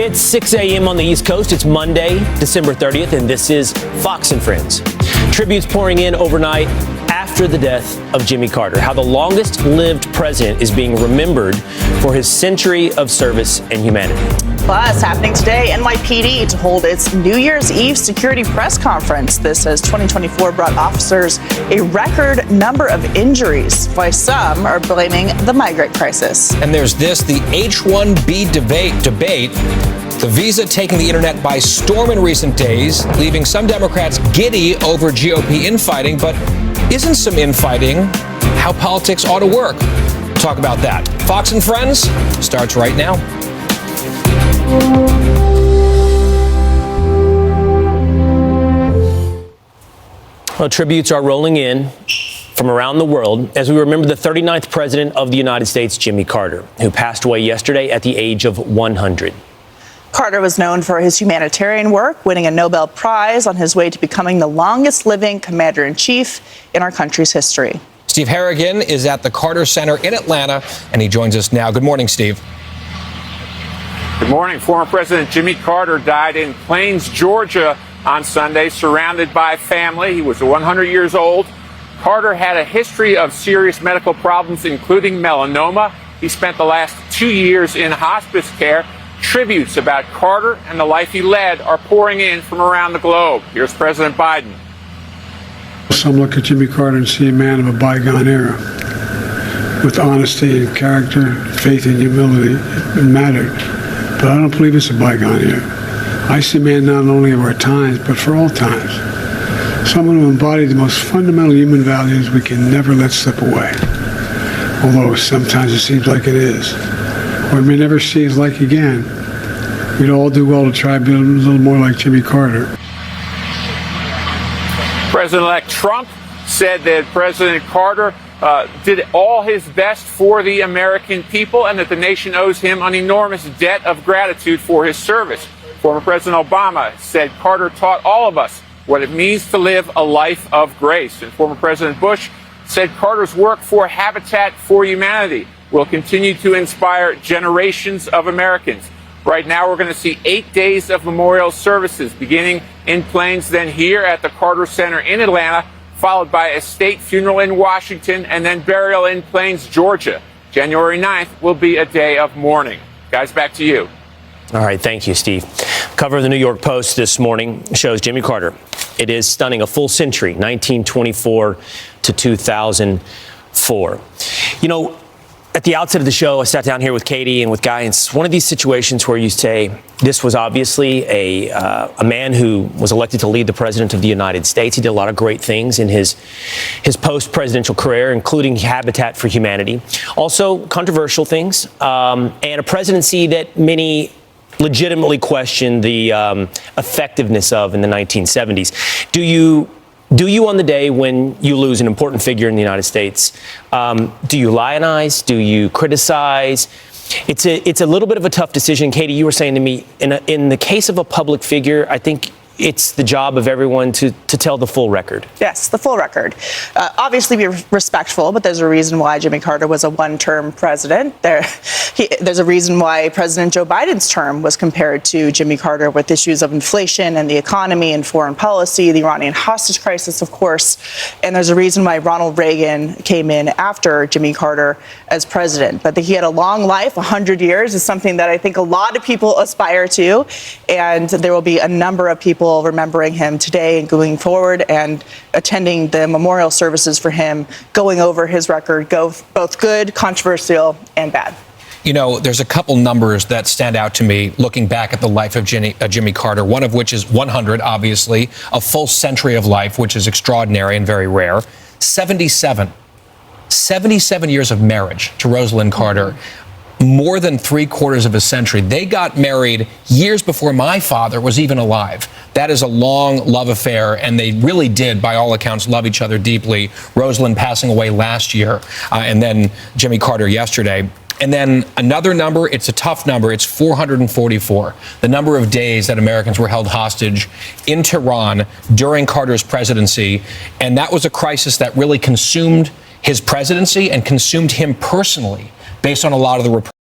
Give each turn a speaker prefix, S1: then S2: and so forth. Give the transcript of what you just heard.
S1: It's 6 a.m. on the East Coast. It's Monday, December 30th, and this is Fox and Friends. Tributes pouring in overnight after the death of Jimmy Carter. How the longest-lived president is being remembered for his century of service and humanity.
S2: Plus, happening today, NYPD to hold its New Year's Eve security press conference. This as 2024 brought officers a record number of injuries, while some are blaming the migrant crisis.
S3: And there's this, the H-1B debate. The visa taking the internet by storm in recent days, leaving some Democrats giddy over GOP infighting. But isn't some infighting how politics ought to work? We'll talk about that. Fox and Friends starts right now.
S1: Well, tributes are rolling in from around the world as we remember the 39th president of the United States, Jimmy Carter, who passed away yesterday at the age of 100.
S2: Carter was known for his humanitarian work, winning a Nobel Prize on his way to becoming the longest-living commander-in-chief in our country's history.
S3: Steve Harrigan is at the Carter Center in Atlanta, and he joins us now. Good morning, Steve.
S4: Good morning. Former President Jimmy Carter died in Plains, Georgia on Sunday, surrounded by family. He was 100 years old. Carter had a history of serious medical problems, including melanoma. He spent the last 2 years in hospice care. Tributes about Carter and the life he led are pouring in from around the globe. Here's President Biden.
S5: Some look at Jimmy Carter and see a man of a bygone era. With honesty and character, faith and humility, it mattered. But I don't believe it's a bygone era. I see a man not only of our times, but for all times. Someone who embodied the most fundamental human values we can never let slip away. Although sometimes it seems like it is. Or we may never see his like again. We'd all do well to try to be a little more like Jimmy Carter.
S4: President-elect Trump said that President Carter did all his best for the American people and that the nation owes him an enormous debt of gratitude for his service. Former President Obama said Carter taught all of us what it means to live a life of grace. And former President Bush said Carter's work for Habitat for Humanity will continue to inspire generations of Americans. Right now, we're going to see 8 days of memorial services beginning in Plains, then here at the Carter Center in Atlanta, followed by a state funeral in Washington, and then burial in Plains, Georgia. January 9th will be a day of mourning. Guys, back to you.
S1: All right, thank you, Steve. Cover of the New York Post this morning shows Jimmy Carter. It is stunning, a full century, 1924 to 2004. You know, at the outset of the show, I sat down here with Katie and with Guy, and it's one of these situations where you say, this was obviously a man who was elected to lead the president of the United States. He did a lot of great things in his post-presidential career, including Habitat for Humanity. Also, controversial things, and a presidency that many legitimately questioned the effectiveness of in the 1970s. Do you, on the day when you lose an important figure in the United States, do you lionize? Do you criticize? It's a little bit of a tough decision. Katie, you were saying to me, in the case of a public figure, I think it's the job of everyone to tell the full record.
S2: Yes, the full record. Obviously, be respectful, but there's a reason why Jimmy Carter was a one-term president. There's a reason why President Joe Biden's term was compared to Jimmy Carter with issues of inflation and the economy and foreign policy, the Iranian hostage crisis, of course. And there's a reason why Ronald Reagan came in after Jimmy Carter as president. But that he had a long life, 100 years, is something that I think a lot of people aspire to. And there will be a number of people remembering him today and going forward and attending the memorial services for him, going over his record, both good, controversial, and bad.
S3: You know, there's a couple numbers that stand out to me looking back at the life of Jimmy Carter, one of which is 100, obviously, a full century of life, which is extraordinary and very rare. 77 years of marriage to Rosalind Carter. More than 3/4 of a century. They got married years before my father was even alive. That is a long love affair, and they really did, by all accounts, love each other deeply. Rosalind passing away last year, and then Jimmy Carter yesterday. And then another number, it's a tough number, it's 444, the number of days that Americans were held hostage in Tehran during Carter's presidency. And that was a crisis that really consumed his presidency and consumed him personally, based on a lot of the reports.